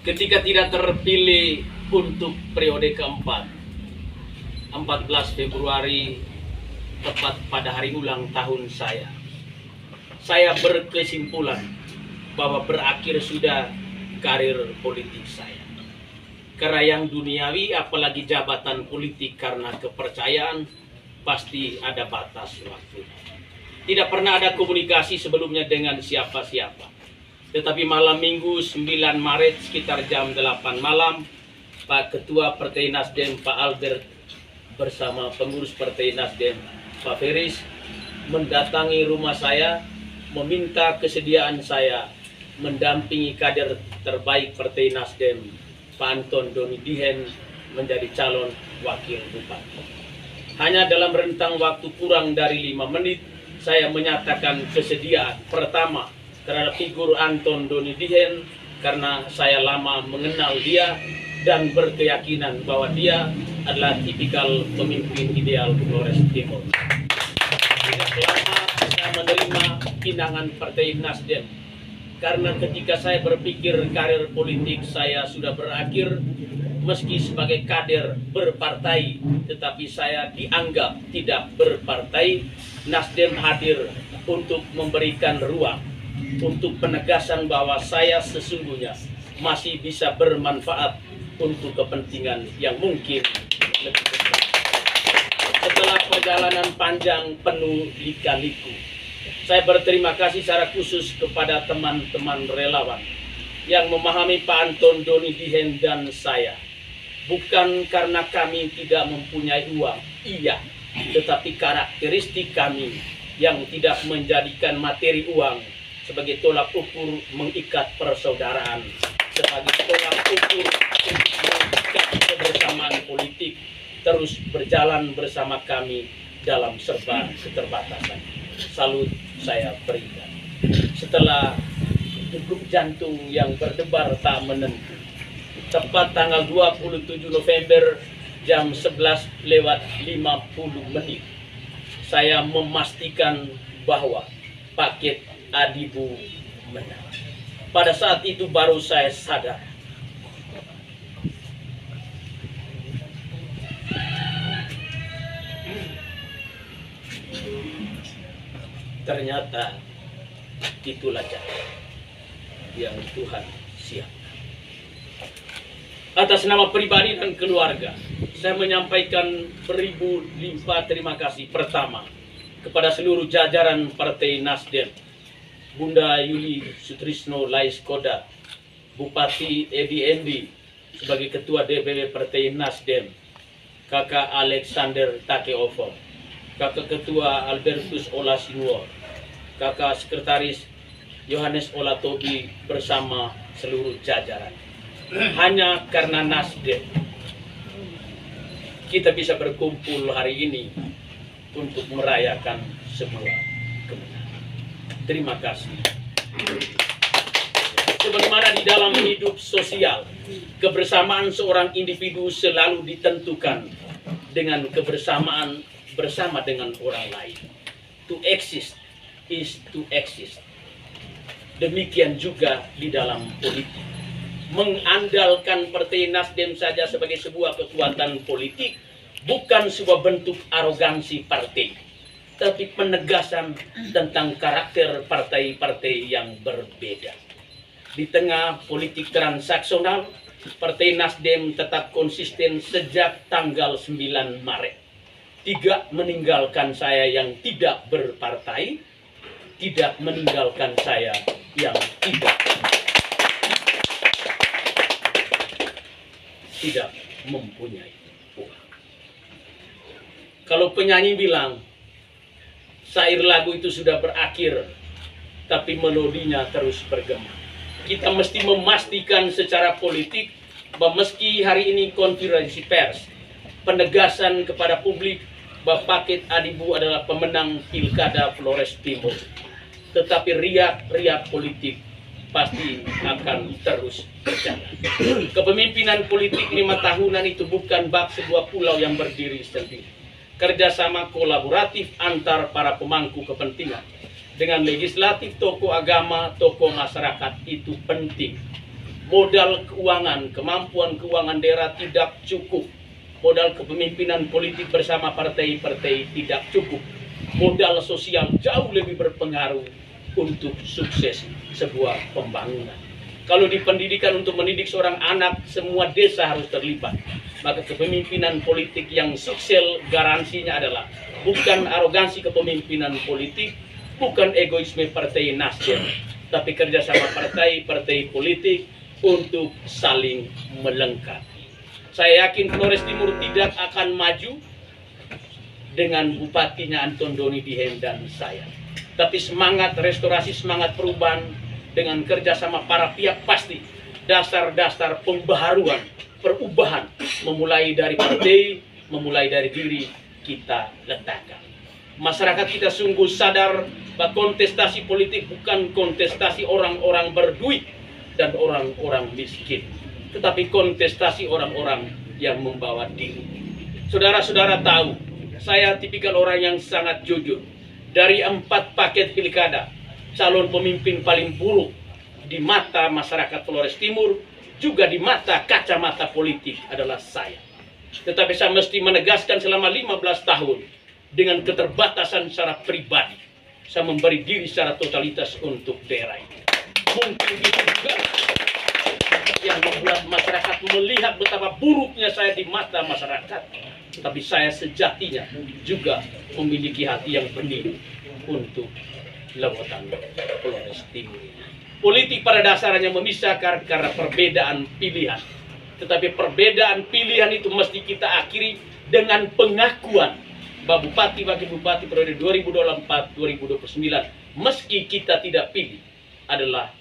ketika tidak terpilih untuk periode keempat, 14 Februari tepat pada hari ulang tahun saya berkesimpulan bahwa berakhir sudah karir politik saya. Karena yang duniawi, apalagi jabatan politik karena kepercayaan, pasti ada batas waktu. Tidak pernah ada komunikasi sebelumnya dengan siapa-siapa. Tetapi malam Minggu 9 Maret sekitar jam 8 malam, Pak Ketua Partai Nasdem Pak Albert bersama pengurus Partai Nasdem Pak Feris mendatangi rumah saya, meminta kesediaan saya mendampingi kader terbaik Partai Nasdem Pak Anton Doni Dihen menjadi calon wakil bupati. Hanya dalam rentang waktu kurang dari 5 menit saya menyatakan kesediaan pertama terhadap figur Anton Doni Dihen karena saya lama mengenal dia dan berkeyakinan bahwa dia adalah tipikal pemimpin ideal Flores Timur. Tidak lama saya menerima pinangan Partai Nasdem karena ketika saya berpikir karir politik saya sudah berakhir, meski sebagai kader berpartai, tetapi saya dianggap tidak berpartai. Nasdem hadir untuk memberikan ruang untuk penegasan bahwa saya sesungguhnya masih bisa bermanfaat untuk kepentingan yang mungkin lebih besar. Setelah perjalanan panjang penuh lika-liku, saya berterima kasih secara khusus kepada teman-teman relawan yang memahami Pak Anton Doni Dihen dan saya. Bukan karena kami tidak mempunyai uang, iya, tetapi karakteristik kami yang tidak menjadikan materi uang sebagai tolak ukur mengikat persaudaraan, sebagai tolak ukur untuk mengikat kebersamaan politik, terus berjalan bersama kami dalam serba keterbatasan. Salut saya berikan. Setelah degup jantung yang berdebar tak menentu, tepat tanggal 27 November jam 11:50 saya memastikan bahwa paket Adibu menang. Pada saat itu baru saya sadar ternyata itulah jalan yang Tuhan siap. Atas nama pribadi dan keluarga, saya menyampaikan beribu limpah terima kasih pertama kepada seluruh jajaran Partai Nasdem, Bunda Yuli Sutrisno Laiskoda, Bupati Edi Endi sebagai Ketua DPW Partai Nasdem, Kakak Alexander Takeovo, Kakak Ketua Albertus Olasinuor, Kakak Sekretaris Yohanes Olatobi bersama seluruh jajaran. Hanya karena Nasdem kita bisa berkumpul hari ini untuk merayakan sebuah kemenangan. Terima kasih. Sebagaimana di dalam hidup sosial, kebersamaan seorang individu selalu ditentukan dengan kebersamaan bersama dengan orang lain. To exist is to exist. Demikian juga di dalam politik. Mengandalkan Partai Nasdem saja sebagai sebuah kekuatan politik bukan sebuah bentuk arogansi partai, tapi penegasan tentang karakter partai-partai yang berbeda. Di tengah politik transaksional, Partai Nasdem tetap konsisten sejak tanggal 9 Maret. Tidak meninggalkan saya yang tidak berpartai, tidak meninggalkan saya yang tidak mempunyai uang. Kalau penyanyi bilang syair lagu itu sudah berakhir, tapi melodinya terus bergema. Kita mesti memastikan secara politik bahwa meski hari ini konferensi pers, penegasan kepada publik bahwa paket Adibu adalah pemenang Pilkada Flores Timur, tetapi riak-riak politik pasti akan terus berjalan. Kepemimpinan politik 5 tahunan itu bukan bak sebuah pulau yang berdiri sendiri. Kerjasama kolaboratif antar para pemangku kepentingan dengan legislatif, tokoh agama, tokoh masyarakat itu penting. modal keuangan, kemampuan keuangan daerah tidak cukup, modal kepemimpinan politik bersama partai-partai tidak cukup, modal sosial jauh lebih berpengaruh untuk sukses sebuah pembangunan. Kalau di pendidikan untuk mendidik seorang anak, semua desa harus terlibat. Maka kepemimpinan politik yang sukses garansinya adalah bukan arogansi kepemimpinan politik, bukan egoisme Partai Nasdem, tapi kerjasama partai-partai politik untuk saling melengkapi. Saya yakin Flores Timur tidak akan maju dengan bupatinya Anton Doni Dihen dan saya. Tapi semangat restorasi, semangat perubahan dengan kerjasama para pihak pasti dasar-dasar pembaharuan, perubahan memulai dari partai, memulai dari diri kita letakkan. Masyarakat kita sungguh sadar bahwa kontestasi politik bukan kontestasi orang-orang berduit dan orang-orang miskin, tetapi kontestasi orang-orang yang membawa diri. Saudara-saudara tahu, saya tipikal orang yang sangat jujur. Dari 4 paket pilkada, calon pemimpin paling buruk di mata masyarakat Flores Timur, juga di mata kacamata politik adalah saya. Tetapi saya mesti menegaskan selama 15 tahun, dengan keterbatasan secara pribadi, saya memberi diri secara totalitas untuk daerah ini. Mungkin itu juga yang membuat masyarakat melihat betapa buruknya saya di mata masyarakat. Tapi saya sejatinya juga memiliki hati yang bening untuk Lewatan Flores Timur. Politik pada dasarnya memisahkan karena perbedaan pilihan. Tetapi perbedaan pilihan itu mesti kita akhiri dengan pengakuan bahwa bupati, wakil bupati periode 2024-2029, meski kita tidak pilih, adalah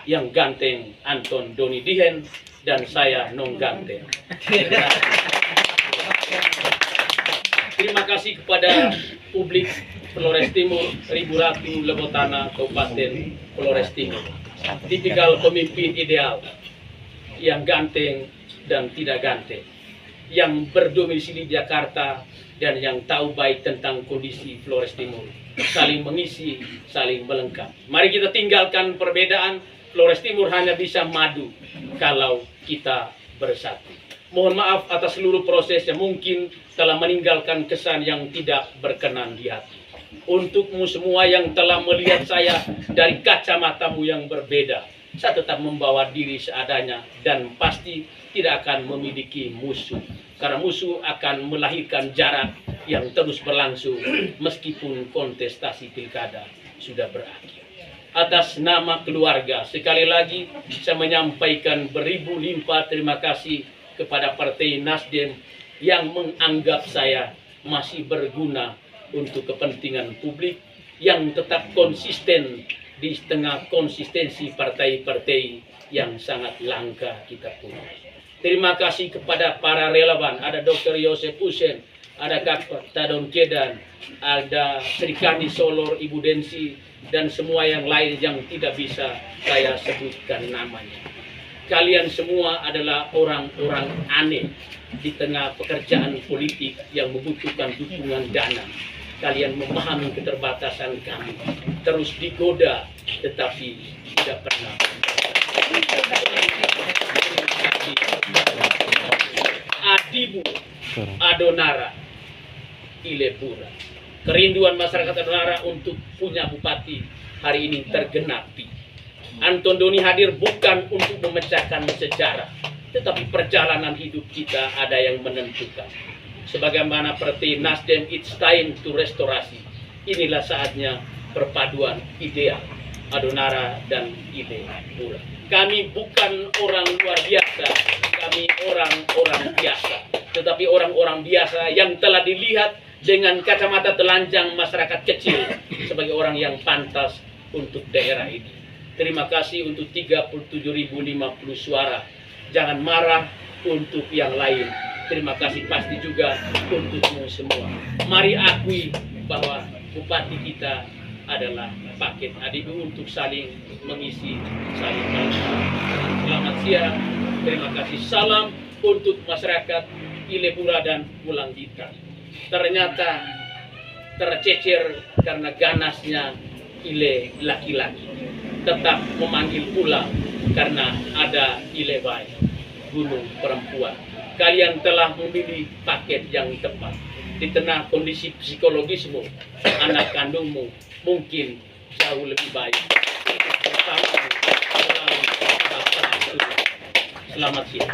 yang ganteng Anton Doni Dihen dan saya non ganteng. Terima kasih kepada publik Flores Timur, Ribu Ratu, Lebotana, Kabupaten Flores Timur. Tipikal pemimpin ideal yang ganteng dan tidak ganteng, yang berdomisili di Jakarta dan yang tahu baik tentang kondisi Flores Timur, saling mengisi, saling melengkapi. Mari kita tinggalkan perbedaan. Flores Timur hanya bisa maju kalau kita bersatu. Mohon maaf atas seluruh proses yang mungkin telah meninggalkan kesan yang tidak berkenan di hati. Untukmu semua yang telah melihat saya dari kacamatamu yang berbeda, saya tetap membawa diri seadanya dan pasti tidak akan memiliki musuh. Karena musuh akan melahirkan jarak yang terus berlangsung meskipun kontestasi pilkada sudah berakhir. Atas nama keluarga, sekali lagi saya menyampaikan beribu limpah terima kasih kepada Partai Nasdem yang menganggap saya masih berguna untuk kepentingan publik, yang tetap konsisten di tengah konsistensi partai-partai yang sangat langka kita punya. Terima kasih kepada para relawan, ada Dr. Yosef Hussein, ada Kak Tadon Kedan, ada Sri Kandi Solor, Ibu Densi, dan semua yang lain yang tidak bisa saya sebutkan namanya. Kalian semua adalah orang-orang aneh di tengah pekerjaan politik yang membutuhkan dukungan dana. Kalian memahami keterbatasan kami, terus digoda tetapi tidak pernah. Adibu Adonara Ilepura. Kerinduan masyarakat Adonara untuk punya bupati hari ini tergenapi. Anton Doni hadir bukan untuk memecahkan sejarah, tetapi perjalanan hidup kita ada yang menentukan. Sebagaimana Partai Nasdem, it's time to restorasi. Inilah saatnya perpaduan ideal Adonara dan Ilepura. Kami bukan orang luar biasa, kami orang-orang biasa, tetapi orang-orang biasa yang telah dilihat dengan kacamata telanjang masyarakat kecil sebagai orang yang pantas untuk daerah ini. Terima kasih untuk 37.050 suara. Jangan marah untuk yang lain. Terima kasih pasti juga untukmu semua. Mari akui bahwa bupati kita adalah paket adibu untuk saling mengisi, saling melengkapi. Selamat siang. Terima kasih. Salam untuk masyarakat Ilepura dan Pulang Gitar. Ternyata tercecer karena ganasnya Ile laki-laki. tetap memanggil pulang karena ada Ilebay, gunung perempuan. Kalian telah memilih paket yang tepat. Di tengah kondisi psikologismu, anak kandungmu mungkin jauh lebih baik. Selamat siang.